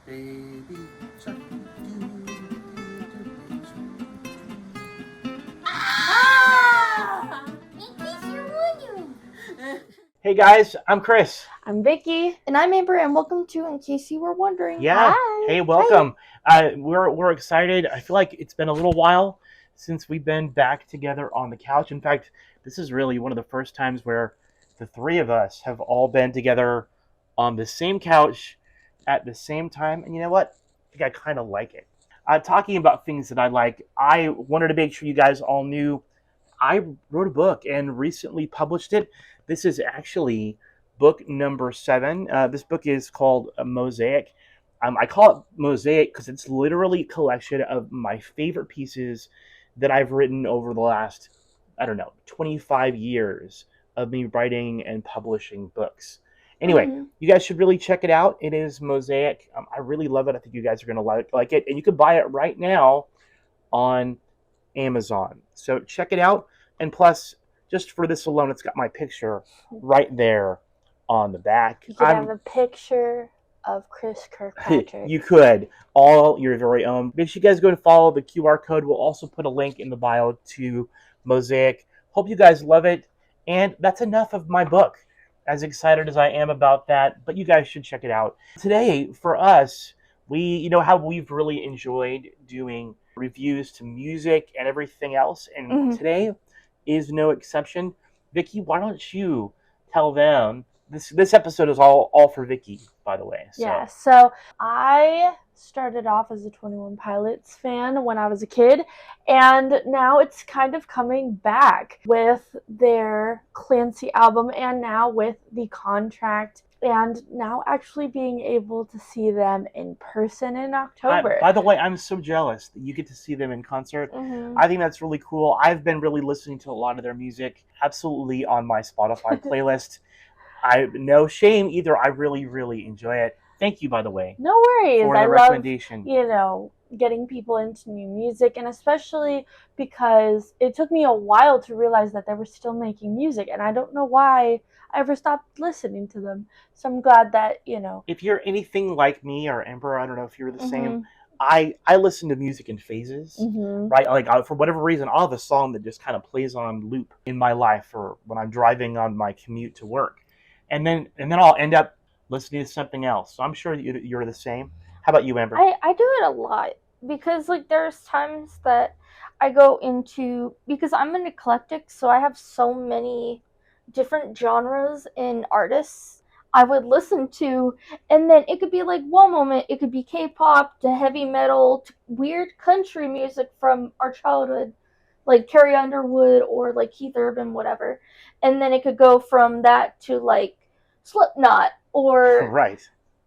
Baby shark, Ah! In case you're wondering. Hey guys, I'm Chris. I'm Vicky. And I'm Amber, and welcome to In Case You Were Wondering. Yeah. Hi. Hey, welcome. We're excited. I feel like it's been a little while since we've been back together on the couch. In fact, this is really one of the first times where the three of us have all been together on the same couch at the same time. And you know what? I think I kind of like it. Talking about things that I like, I wanted to make sure you guys all knew I wrote a book and recently published it. This is actually book number 7. This book is called Mosaic. I call it Mosaic because it's literally a collection of my favorite pieces that I've written over the last, 25 years of me writing and publishing books. Anyway, you guys should really check it out. It is Mosaic. I really love it. I think you guys are going to like it. And you can buy it right now on Amazon. So check it out. And plus, just for this alone, it's got my picture right there on the back. You could have a picture of Chris Kirkpatrick. You could. All your very own. Make sure you guys go and follow the QR code. We'll also put a link in the bio to Mosaic. Hope you guys love it. And that's enough of my book. As excited as I am about that, but you guys should check it out. Today, for us, you know how we've really enjoyed doing reviews to music and everything else, and today is no exception. Vicky, why don't you tell them this episode is all for Vicky, by the way. Yeah, so I started off as a 21 Pilots fan when I was a kid, and now it's kind of coming back with their Clancy album and now with The Contract, and now actually being able to see them in person in October. By the way, I'm so jealous that you get to see them in concert. I think that's really cool. I've been really listening to a lot of their music, absolutely on my Spotify playlist. No shame either. I really, really enjoy it. Thank you, by the way. No worries. For the I recommendation. love, getting people into new music, and especially because it took me a while to realize that they were still making music, and I don't know why I ever stopped listening to them. So I'm glad that, If you're anything like me or Emperor, I don't know if you're the same. I listen to music in phases, right? Like for whatever reason, I'll have a song that just kind of plays on loop in my life, or when I'm driving on my commute to work, and then I'll end up listening to something else. So I'm sure you're the same. How about you, Amber? I do it a lot because there's times that I go into, because I'm an eclectic, so I have so many different genres and artists I would listen to, and then it could be like one moment it could be K-pop to heavy metal to weird country music from our childhood, like Carrie Underwood or like Keith Urban, whatever, and then it could go from that to like Slipknot, or right.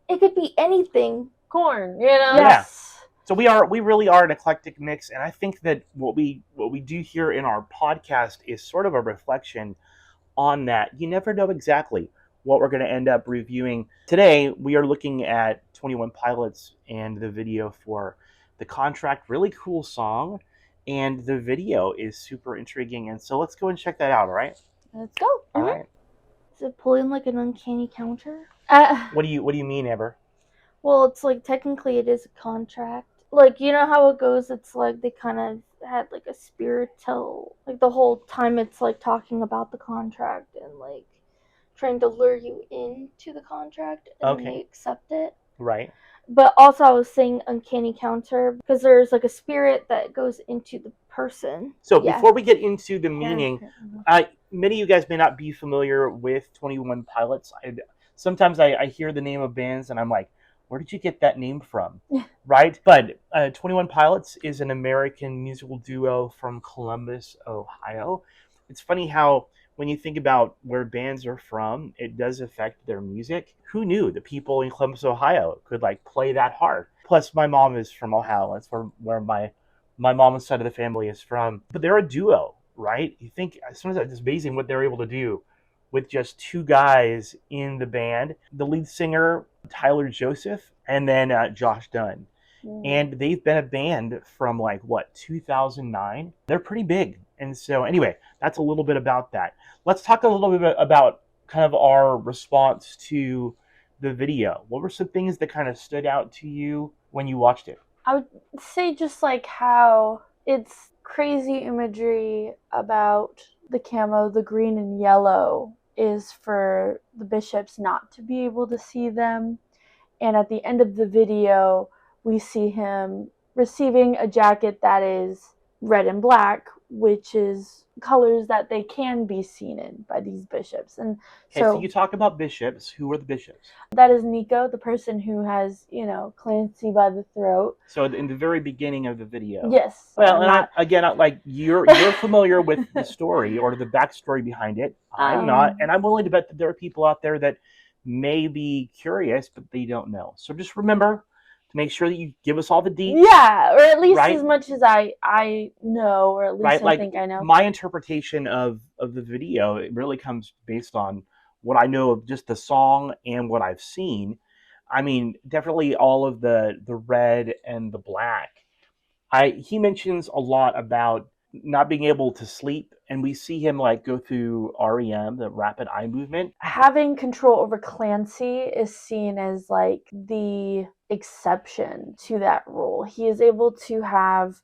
It could be anything. Korn, Yes. So we really are an eclectic mix, and I think that what we do here in our podcast is sort of a reflection on that. You never know exactly what we're going to end up reviewing. Today, we are looking at 21 Pilots and the video for The Contract. Really cool song, and the video is super intriguing, and so let's go and check that out, all right? Let's go. All right. Is it pulling like an uncanny counter? What do you mean, Amber? Well, it's like technically it is a contract. Like, you know how it goes? It's like they kind of had like a spirit tell, like the whole time it's like talking about the contract and like trying to lure you into the contract, and then they accept it. Right. But also I was saying uncanny counter because there's like a spirit that goes into the person. So before we get into the meaning, many of you guys may not be familiar with 21 Pilots. Sometimes I hear the name of bands and I'm like, where did you get that name from? Right? But 21 Pilots is an American musical duo from Columbus, Ohio. It's funny how when you think about where bands are from, it does affect their music. Who knew that people in Columbus, Ohio could like play that hard? Plus, my mom is from Ohio. That's where my mom's side of the family is from. But they're a duo, right? You think sometimes it's amazing what they're able to do with just two guys in the band. The lead singer, Tyler Joseph, and then Josh Dunn. And they've been a band from 2009. They're pretty big. And so anyway, that's a little bit about that. Let's talk a little bit about kind of our response to the video? What were some things that kind of stood out to you when you watched it? I would say just like how it's crazy imagery about the camo, the green and yellow is for the bishops not to be able to see them. And at the end of the video, we see him receiving a jacket that is red and black, which is colors that they can be seen in by these bishops. And Okay, so so you talk about bishops. Who are the bishops? that is Nico, the person who has, Clancy by the throat. So in the very beginning of the video. Yes. Well, and again, like you're familiar with the story or the backstory behind it. I'm not, and I'm willing to bet that there are people out there that may be curious, but they don't know. So just remember to make sure that you give us all the deets. Yeah, or at least right? as much as I know, or at least right? I Like, think I know. my interpretation of the video, it really comes based on what I know of just the song and what I've seen. I mean, definitely all of the red and the black. He mentions a lot about not being able to sleep, and we see him like go through REM, the rapid eye movement. Having control over Clancy is seen as like the exception to that rule. He is able to have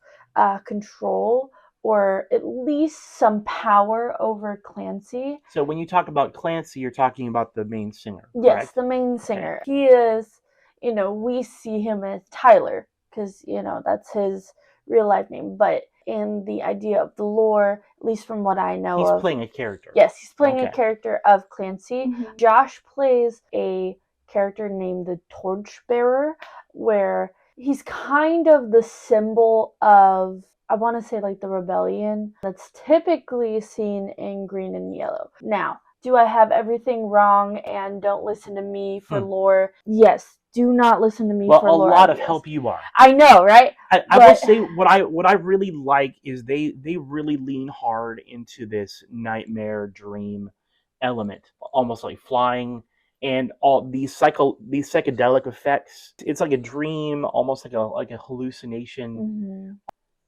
control or at least some power over Clancy. So when you talk about Clancy, you're talking about the main singer, Yes, correct? the main singer. Okay. He is, we see him as Tyler because, that's his real life name. But in the idea of the lore, at least from what I know He's playing a character. Yes, he's playing a character of Clancy. Mm-hmm. Josh plays a character named the Torchbearer, where he's kind of the symbol of, I want to say, like the rebellion that's typically seen in green and yellow. Now, do I have everything wrong and don't listen to me for lore? Yes, do not listen to me for lore. Well, a lot of help you are. I know, right? I will say what I really like is they really lean hard into this nightmare dream element, almost like flying and all these psychedelic effects. It's like a dream, almost like a hallucination. Mm-hmm.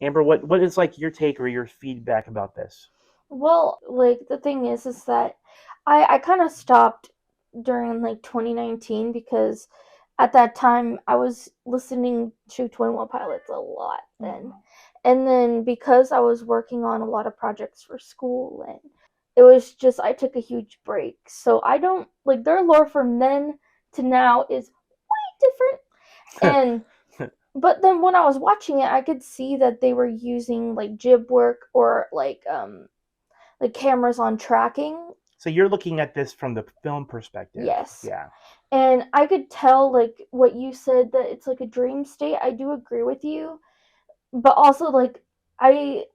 Amber, what is like your take or your feedback about this? Well, like the thing is that I kind of stopped during like 2019 because at that time I was listening to 21 Pilots a lot then. Mm-hmm. And then because I was working on a lot of projects for school, and it was just, I took a huge break. So I don't, like, their lore from then to now is way different. And but then when I was watching it, I could see that they were using like jib work or like cameras on tracking. So you're looking at this from the film perspective. Yes. Yeah. And I could tell, like, what you said, that it's like a dream state. I do agree with you. But also, like, I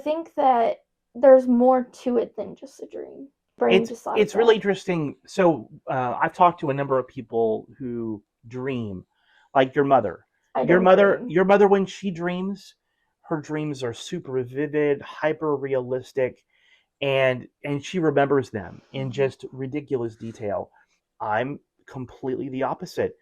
think that there's more to it than just a dream. It's really interesting. So I've talked to a number of people who dream, like your mother. Your mother, when she dreams, her dreams are super vivid, hyper realistic, and she remembers them in just ridiculous detail. I'm completely the opposite.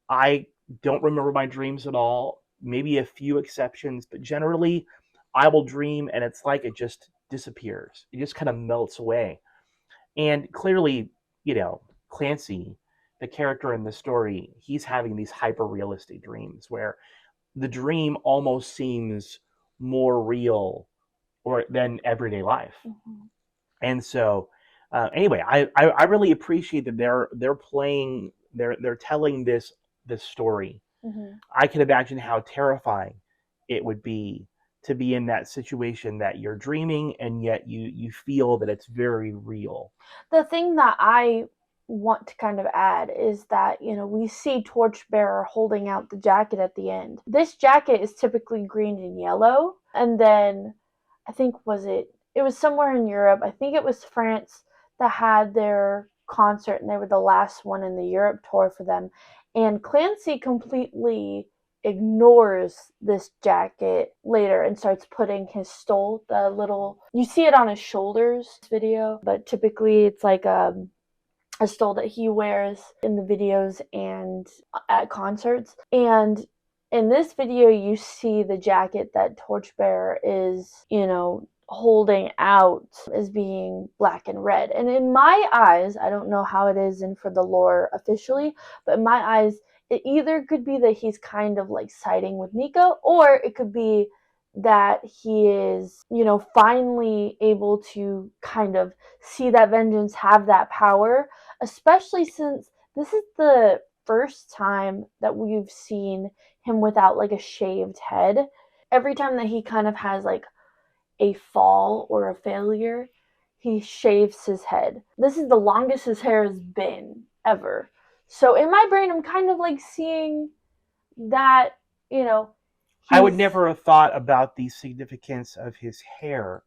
I don't remember my dreams at all. Maybe a few exceptions, but generally, I will dream, and it's like it just disappears. It just kind of melts away. And clearly, Clancy, the character in the story, he's having these hyper realistic dreams where the dream almost seems more real than everyday life. Mm-hmm. And so, anyway, I really appreciate that they're playing, they're telling this story. Mm-hmm. I can imagine how terrifying it would be to be in that situation that you're dreaming and yet you feel that it's very real. The thing that I want to kind of add is that, we see Torchbearer holding out the jacket at the end. This jacket is typically green and yellow, and then I think it was somewhere in Europe, I think it was France, that had their concert, and they were the last one in the Europe tour for them. And Clancy completely ignores this jacket later and starts putting his stole, the little, you see it on his shoulders video, but typically it's like a stole that he wears in the videos and at concerts. And in this video, you see the jacket that Torchbearer is, holding out as being black and red. And in my eyes, I don't know how it is and for the lore officially, but in my eyes, it either could be that he's kind of like siding with Nico, or it could be that he is, finally able to kind of see that vengeance have that power, especially since this is the first time that we've seen him without like a shaved head. Every time that he kind of has like a fall or a failure, he shaves his head. This is the longest his hair has been ever. So in my brain, I'm kind of like seeing that, I would never have thought about the significance of his hair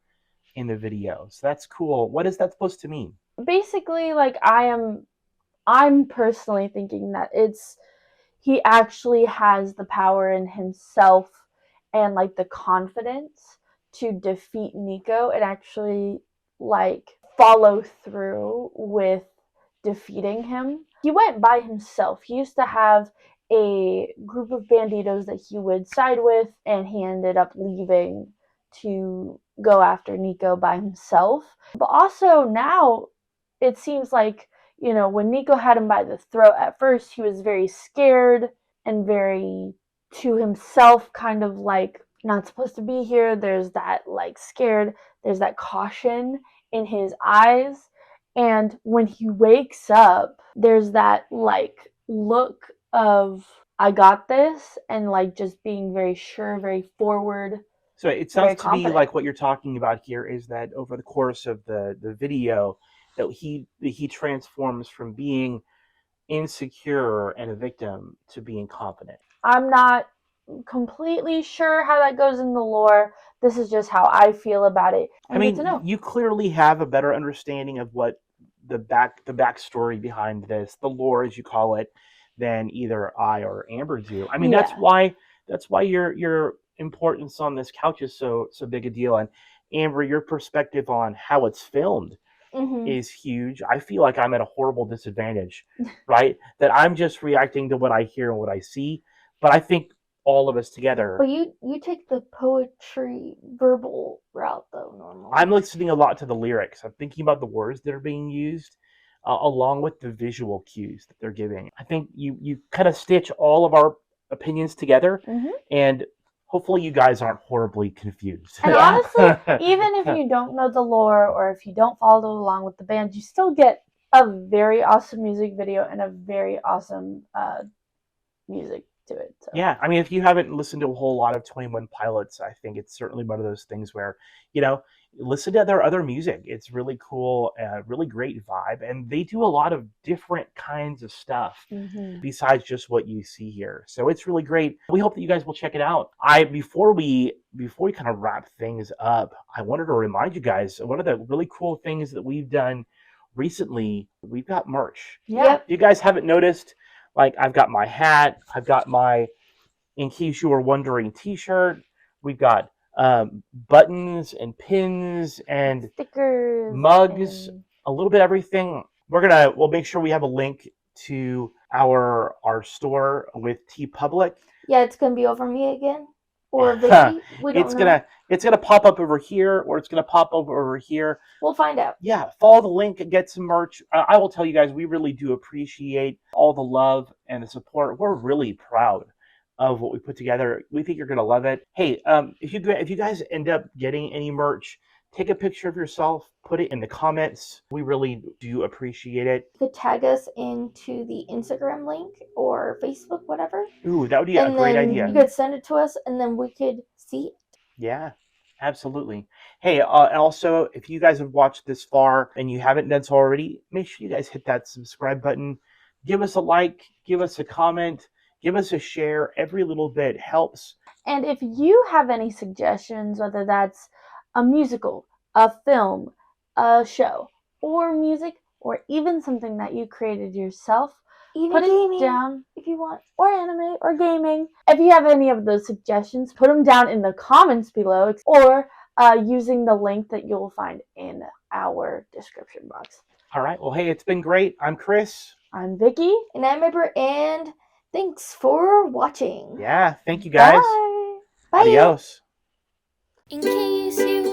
in the video. So that's cool. What is that supposed to mean? Basically, like I'm personally thinking that he actually has the power in himself and like the confidence to defeat Nico and actually like follow through with defeating him. He went by himself. He used to have a group of banditos that he would side with, and he ended up leaving to go after Nico by himself. But also now it seems like, when Nico had him by the throat, at first he was very scared and very to himself, kind of like not supposed to be here. There's that like scared, there's that caution in his eyes. And when he wakes up, there's that like look of I got this, and like just being very sure, very forward. So it sounds to me like what you're talking about here is that over the course of the video, that he transforms from being insecure and a victim to being confident. I'm not completely sure how that goes in the lore. This is just how I feel about it. I mean, you clearly have a better understanding of what the backstory behind this, the lore as you call it, than either I or Amber do. I mean, that's why your importance on this couch is so big a deal. And Amber, your perspective on how it's filmed is huge. I feel like I'm at a horrible disadvantage, right? That I'm just reacting to what I hear and what I see. But I think all of us together. But you take the poetry verbal route though normally. I'm listening a lot to the lyrics. I'm thinking about the words that are being used, along with the visual cues that they're giving. I think you kind of stitch all of our opinions together, and hopefully you guys aren't horribly confused. And honestly, even if you don't know the lore or if you don't follow along with the band, you still get a very awesome music video and a very awesome music to it. So. Yeah, I mean, if you haven't listened to a whole lot of 21 Pilots, I think it's certainly one of those things where, listen to their other music. It's really cool, really great vibe, and they do a lot of different kinds of stuff besides just what you see here. So it's really great. We hope that you guys will check it out. Before we kind of wrap things up, I wanted to remind you guys one of the really cool things that we've done recently. We've got merch. Yeah. If you guys haven't noticed, like I've got my hat, I've got my In Case You Were Wondering t-shirt, we've got buttons and pins and stickers, mugs, a little bit of everything. We'll make sure we have a link to our store with TeePublic. Yeah, it's gonna be over me again. Or Vicky. We don't know. It's gonna pop up over here, or it's gonna pop up over here. We'll find out. Yeah, follow the link and get some merch. I will tell you guys, we really do appreciate all the love and the support. We're really proud of what we put together. We think you're gonna love it. Hey, if you guys end up getting any merch, take a picture of yourself, put it in the comments. We really do appreciate it. You could tag us into the Instagram link or Facebook, whatever. Ooh, that would be a great idea. You could send it to us, and then we could see it. Yeah, absolutely. Hey, also, if you guys have watched this far and you haven't done so already, make sure you guys hit that subscribe button. Give us a like, give us a comment, give us a share. Every little bit helps. And if you have any suggestions, whether that's a musical, a film, a show, or music, or even something that you created yourself, even put gaming, it down if you want, or anime, or gaming. If you have any of those suggestions, put them down in the comments below, or using the link that you'll find in our description box. All right. Well, hey, it's been great. I'm Chris. I'm Vicky. And I'm Amber, and thanks for watching. Yeah, thank you guys. Bye. Bye. Adios. In case you